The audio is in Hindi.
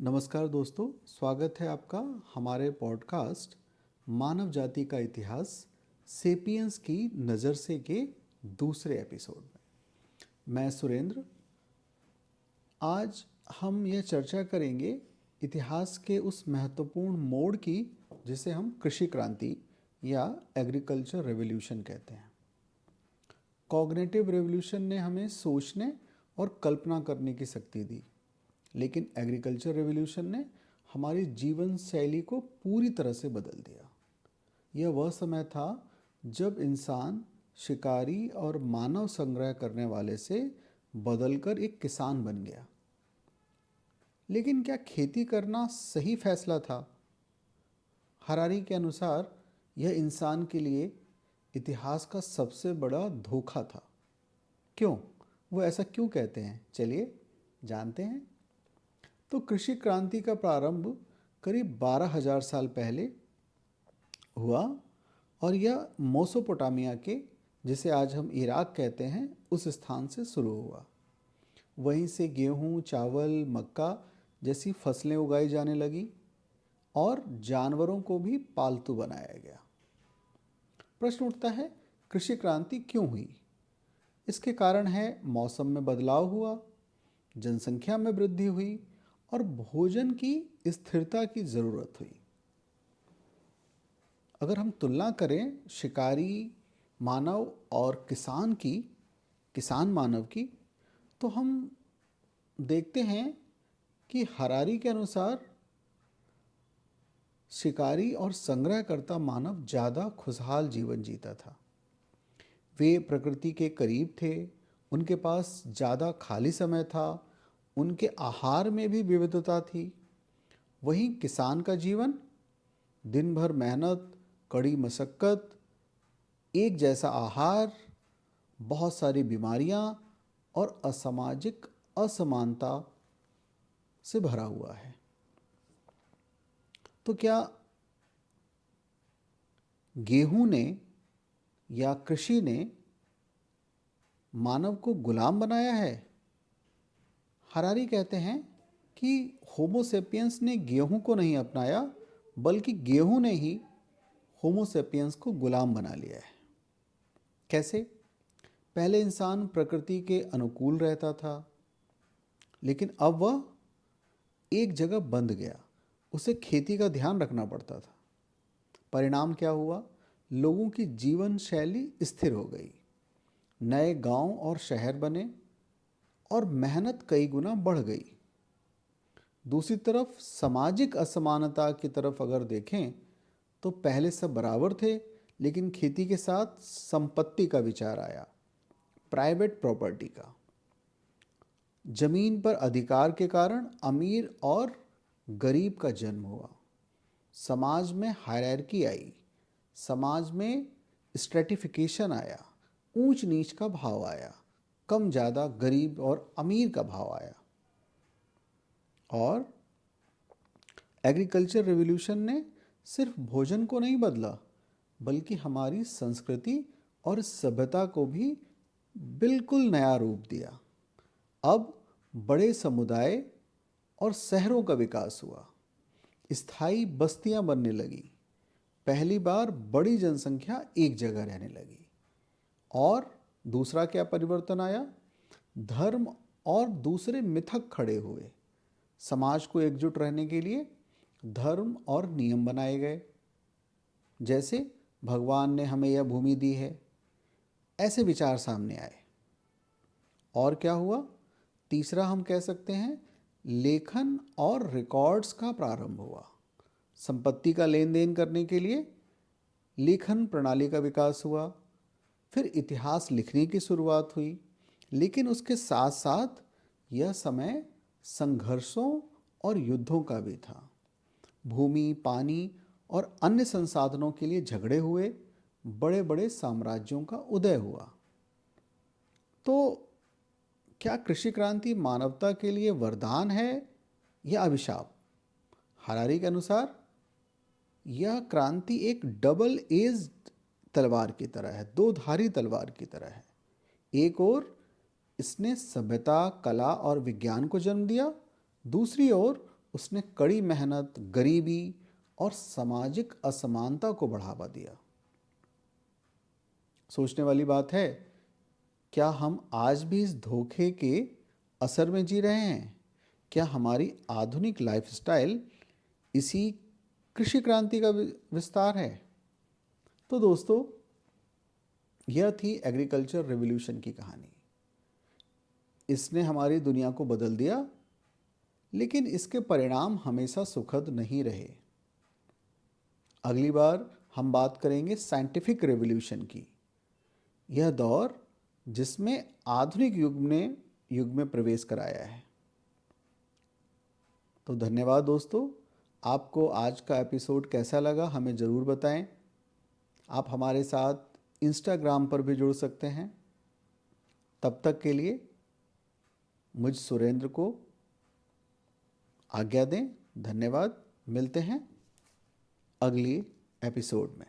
नमस्कार दोस्तों, स्वागत है आपका हमारे पॉडकास्ट मानव जाति का इतिहास सेपियंस की नज़र से के दूसरे एपिसोड में। मैं सुरेंद्र। आज हम यह चर्चा करेंगे इतिहास के उस महत्वपूर्ण मोड़ की जिसे हम कृषि क्रांति या एग्रीकल्चर रेवोल्यूशन कहते हैं। कॉग्निटिव रेवोल्यूशन ने हमें सोचने और कल्पना करने की शक्ति दी, लेकिन एग्रीकल्चर रेवोल्यूशन ने हमारी जीवन शैली को पूरी तरह से बदल दिया। यह वह समय था जब इंसान शिकारी और मानव संग्रह करने वाले से बदलकर एक किसान बन गया। लेकिन क्या खेती करना सही फैसला था? हरारी के अनुसार यह इंसान के लिए इतिहास का सबसे बड़ा धोखा था। क्यों? वो ऐसा क्यों कहते हैं? चलिए जानते हैं। तो कृषि क्रांति का प्रारंभ करीब 12,000 साल पहले हुआ और यह मेसोपोटामिया के, जिसे आज हम इराक कहते हैं, उस स्थान से शुरू हुआ। वहीं से गेहूं, चावल, मक्का जैसी फसलें उगाई जाने लगी और जानवरों को भी पालतू बनाया गया। प्रश्न उठता है, कृषि क्रांति क्यों हुई? इसके कारण है मौसम में बदलाव हुआ, जनसंख्या में वृद्धि हुई और भोजन की स्थिरता की ज़रूरत हुई। अगर हम तुलना करें शिकारी मानव और किसान मानव की, तो हम देखते हैं कि हरारी के अनुसार शिकारी और संग्रहकर्ता मानव ज़्यादा खुशहाल जीवन जीता था। वे प्रकृति के करीब थे, उनके पास ज़्यादा खाली समय था, उनके आहार में भी विविधता थी। वहीं किसान का जीवन दिन भर मेहनत, कड़ी मशक्क़त, एक जैसा आहार, बहुत सारी बीमारियां और असामाजिक असमानता से भरा हुआ है। तो क्या गेहूं ने या कृषि ने मानव को गुलाम बनाया है? हरारी कहते हैं कि होमो सेपियंस ने गेहूं को नहीं अपनाया, बल्कि गेहूं ने ही होमो सेपियंस को गुलाम बना लिया है। कैसे? पहले इंसान प्रकृति के अनुकूल रहता था, लेकिन अब वह एक जगह बंध गया। उसे खेती का ध्यान रखना पड़ता था। परिणाम क्या हुआ? लोगों की जीवन शैली स्थिर हो गई, नए गांव और शहर बने और मेहनत कई गुना बढ़ गई। दूसरी तरफ सामाजिक असमानता की तरफ अगर देखें तो पहले सब बराबर थे, लेकिन खेती के साथ संपत्ति का विचार आया, प्राइवेट प्रॉपर्टी का। जमीन पर अधिकार के कारण अमीर और गरीब का जन्म हुआ। समाज में हायरार्की आई, समाज में स्ट्रेटिफिकेशन आया, ऊंच नीच का भाव आया, कम ज़्यादा, गरीब और अमीर का भाव आया। और एग्रीकल्चर रेवोल्यूशन ने सिर्फ भोजन को नहीं बदला, बल्कि हमारी संस्कृति और सभ्यता को भी बिल्कुल नया रूप दिया। अब बड़े समुदाय और शहरों का विकास हुआ, स्थायी बस्तियां बनने लगी, पहली बार बड़ी जनसंख्या एक जगह रहने लगी। और दूसरा क्या परिवर्तन आया? धर्म और दूसरे मिथक खड़े हुए। समाज को एकजुट रहने के लिए धर्म और नियम बनाए गए, जैसे भगवान ने हमें यह भूमि दी है, ऐसे विचार सामने आए। और क्या हुआ? तीसरा हम कह सकते हैं लेखन और रिकॉर्ड्स का प्रारंभ हुआ। संपत्ति का लेन देन करने के लिए लेखन प्रणाली का विकास हुआ। फिर इतिहास लिखने की शुरुआत हुई, लेकिन उसके साथ साथ यह समय संघर्षों और युद्धों का भी था। भूमि, पानी और अन्य संसाधनों के लिए झगड़े हुए, बड़े बड़े साम्राज्यों का उदय हुआ। तो क्या कृषि क्रांति मानवता के लिए वरदान है या अभिशाप? हरारी के अनुसार यह क्रांति एक डबल एज्ड तलवार की तरह है, दो धारी तलवार की तरह है। एक ओर इसने सभ्यता, कला और विज्ञान को जन्म दिया, दूसरी ओर उसने कड़ी मेहनत, गरीबी और सामाजिक असमानता को बढ़ावा दिया। सोचने वाली बात है, क्या हम आज भी इस धोखे के असर में जी रहे हैं? क्या हमारी आधुनिक लाइफस्टाइल इसी कृषि क्रांति का विस्तार है? तो दोस्तों, यह थी एग्रीकल्चर रिवॉल्यूशन की कहानी। इसने हमारी दुनिया को बदल दिया, लेकिन इसके परिणाम हमेशा सुखद नहीं रहे। अगली बार हम बात करेंगे साइंटिफिक रिवॉल्यूशन की, यह दौर जिसमें आधुनिक युग में प्रवेश कराया है। तो धन्यवाद दोस्तों। आपको आज का एपिसोड कैसा लगा हमें ज़रूर बताएं। आप हमारे साथ इंस्टाग्राम पर भी जुड़ सकते हैं। तब तक के लिए मुझ सुरेंद्र को आज्ञा दें। धन्यवाद। मिलते हैं अगली एपिसोड में।